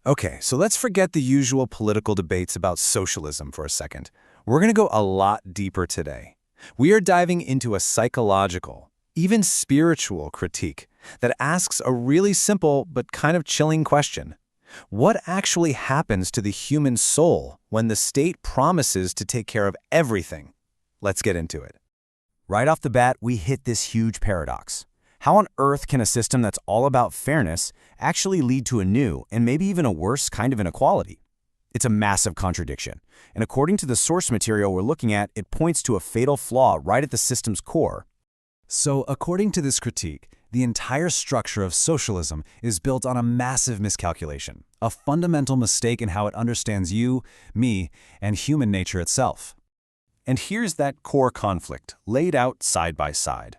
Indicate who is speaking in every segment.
Speaker 1: Okay, so let's forget the usual political debates about socialism for a second. We're going to go a lot deeper today. We are diving into a psychological, even spiritual critique that asks a really simple but kind of chilling question. What actually happens to the human soul when the state promises to take care of everything? Let's get into it.
Speaker 2: Right off the bat, we hit this huge paradox. How on earth can a system that's all about fairness actually lead to a new, and maybe even a worse, kind of inequality? It's a massive contradiction, and according to the source material we're looking at, it points to a fatal flaw right at the system's core.
Speaker 3: So, according to this critique, the entire structure of socialism is built on a massive miscalculation, a fundamental mistake in how it understands you, me, and human nature itself.
Speaker 2: And here's that core conflict, laid out side by side.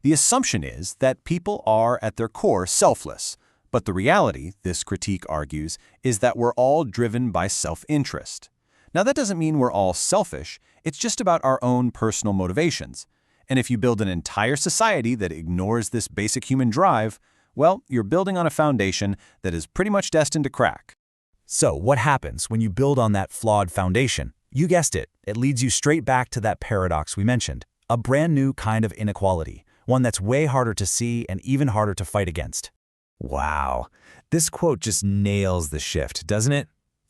Speaker 2: The assumption is that people are, at their core, selfless. But the reality, this critique argues, is that we're all driven by self-interest. Now, that doesn't mean we're all selfish. It's just about our own personal motivations. And if you build an entire society that ignores this basic human drive, well, you're building on a foundation that is pretty much destined to crack. So, what happens when you build on that flawed foundation? You guessed it, it leads you straight back to that paradox we mentioned, a brand new kind of inequality, one that's way harder to see and even harder to fight against.
Speaker 3: Wow, this quote just nails the shift, doesn't it?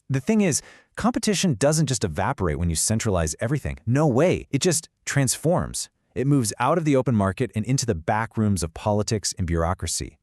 Speaker 3: The thing is, competition doesn't just evaporate when you centralize everything. No way, it just transforms. It moves out of the open market and into the back rooms of politics and bureaucracy.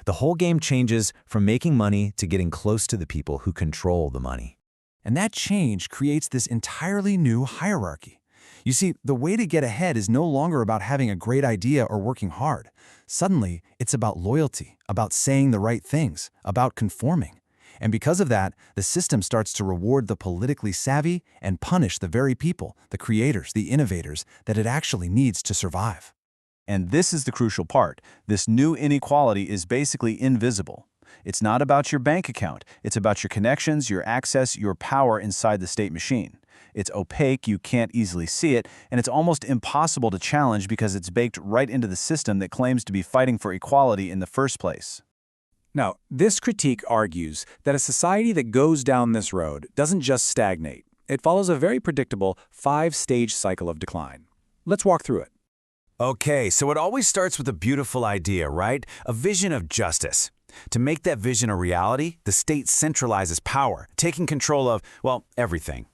Speaker 3: The whole game changes from making money to getting close to the people who control the money. And that change creates this entirely new hierarchy. You see, the way to get ahead is no longer about having a great idea or working hard. Suddenly, it's about loyalty, about saying the right things, about conforming. And because of that, the system starts to reward the politically savvy and punish the very people, the creators, the innovators, that it actually needs to survive.
Speaker 2: And this is the crucial part. This new inequality is basically invisible. It's not about your bank account. It's about your connections, your access, your power inside the state machine. It's opaque, you can't easily see it, and it's almost impossible to challenge because it's baked right into the system that claims to be fighting for equality in the first place.
Speaker 1: Now, this critique argues that a society that goes down this road doesn't just stagnate. It follows a very predictable 5-stage cycle of decline. Let's walk through it.
Speaker 3: Okay, so it always starts with a beautiful idea, right? A vision of justice. To make that vision a reality, the state centralizes power, taking control of, well, everything.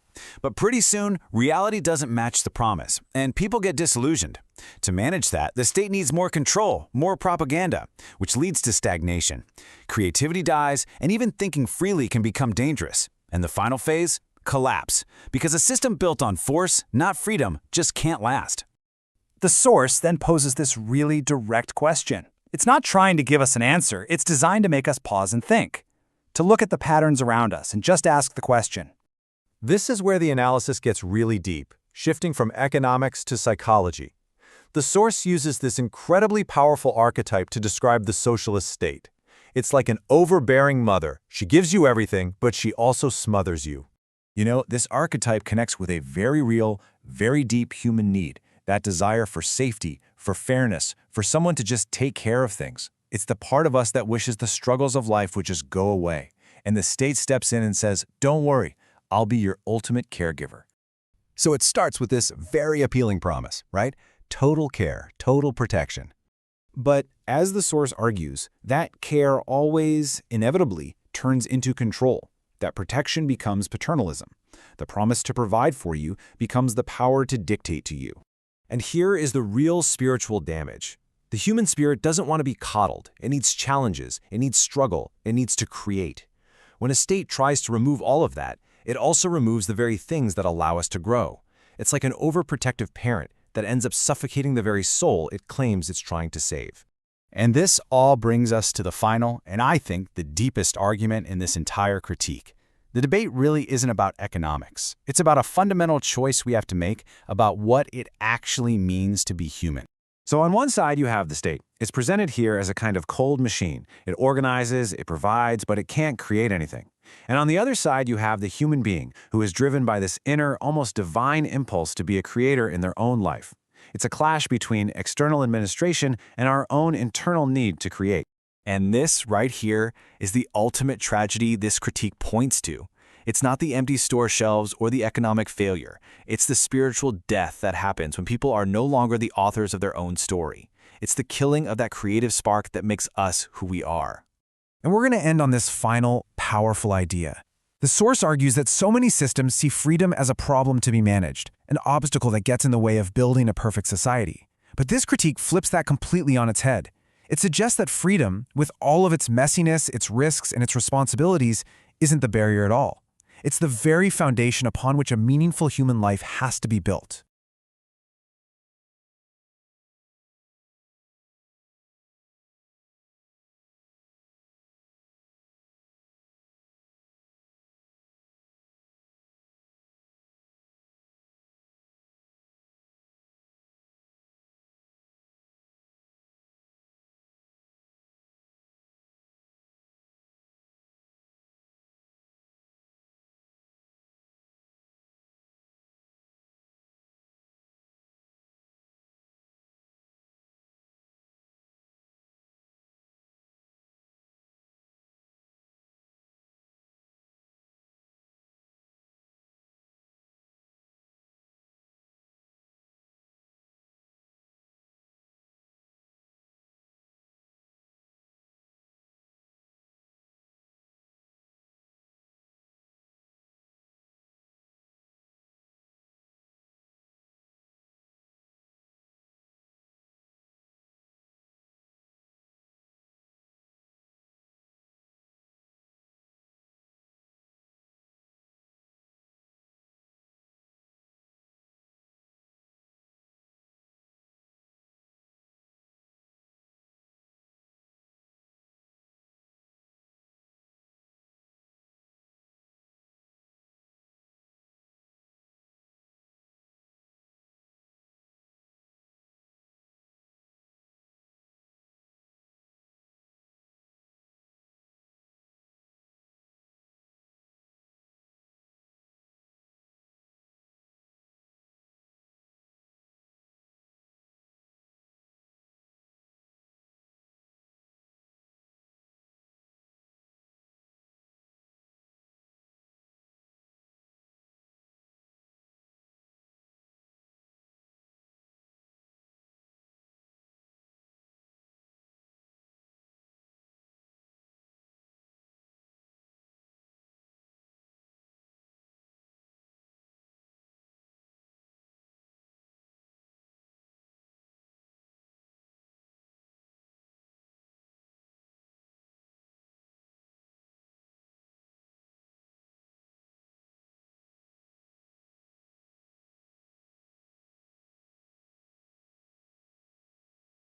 Speaker 3: But pretty soon, reality doesn't match the promise, and people get disillusioned. To manage that, the state needs more control, more propaganda, which leads to stagnation. Creativity dies, and even thinking freely can become dangerous. And the final phase? Collapse. Because a system built on force, not freedom, just can't last.
Speaker 1: The source then poses this really direct question. It's not trying to give us an answer, it's designed to make us pause and think. To look at the patterns around us and just ask the question.
Speaker 4: This is where the analysis gets really deep, shifting from economics to psychology. The source uses this incredibly powerful archetype to describe the socialist state. It's like an overbearing mother. She gives you everything, but she also smothers you.
Speaker 3: You know, this archetype connects with a very real, very deep human need, that desire for safety, for fairness, for someone to just take care of things. It's the part of us that wishes the struggles of life would just go away. And the state steps in and says, don't worry, I'll be your ultimate caregiver. So it starts with this very appealing promise, right? Total care, total protection. But as the source argues, that care always, inevitably, turns into control. That protection becomes paternalism. The promise to provide for you becomes the power to dictate to you. And here is the real spiritual damage. The human spirit doesn't want to be coddled. It needs challenges. It needs struggle. It needs to create. When a state tries to remove all of that, it also removes the very things that allow us to grow. It's like an overprotective parent that ends up suffocating the very soul it claims it's trying to save. And this all brings us to the final, and I think the deepest argument in this entire critique. The debate really isn't about economics. It's about a fundamental choice we have to make about what it actually means to be human. So on one side, you have the state. It's presented here as a kind of cold machine. It organizes, it provides, but it can't create anything. And on the other side, you have the human being who is driven by this inner, almost divine impulse to be a creator in their own life. It's a clash between external administration and our own internal need to create.
Speaker 1: And this, right here, is the ultimate tragedy this critique points to. It's not the empty store shelves or the economic failure. It's the spiritual death that happens when people are no longer the authors of their own story. It's the killing of that creative spark that makes us who we are.
Speaker 3: And we're going to end on this final, powerful idea. The source argues that so many systems see freedom as a problem to be managed, an obstacle that gets in the way of building a perfect society. But this critique flips that completely on its head. It suggests that freedom, with all of its messiness, its risks, and its responsibilities, isn't the barrier at all. It's the very foundation upon which a meaningful human life has to be built.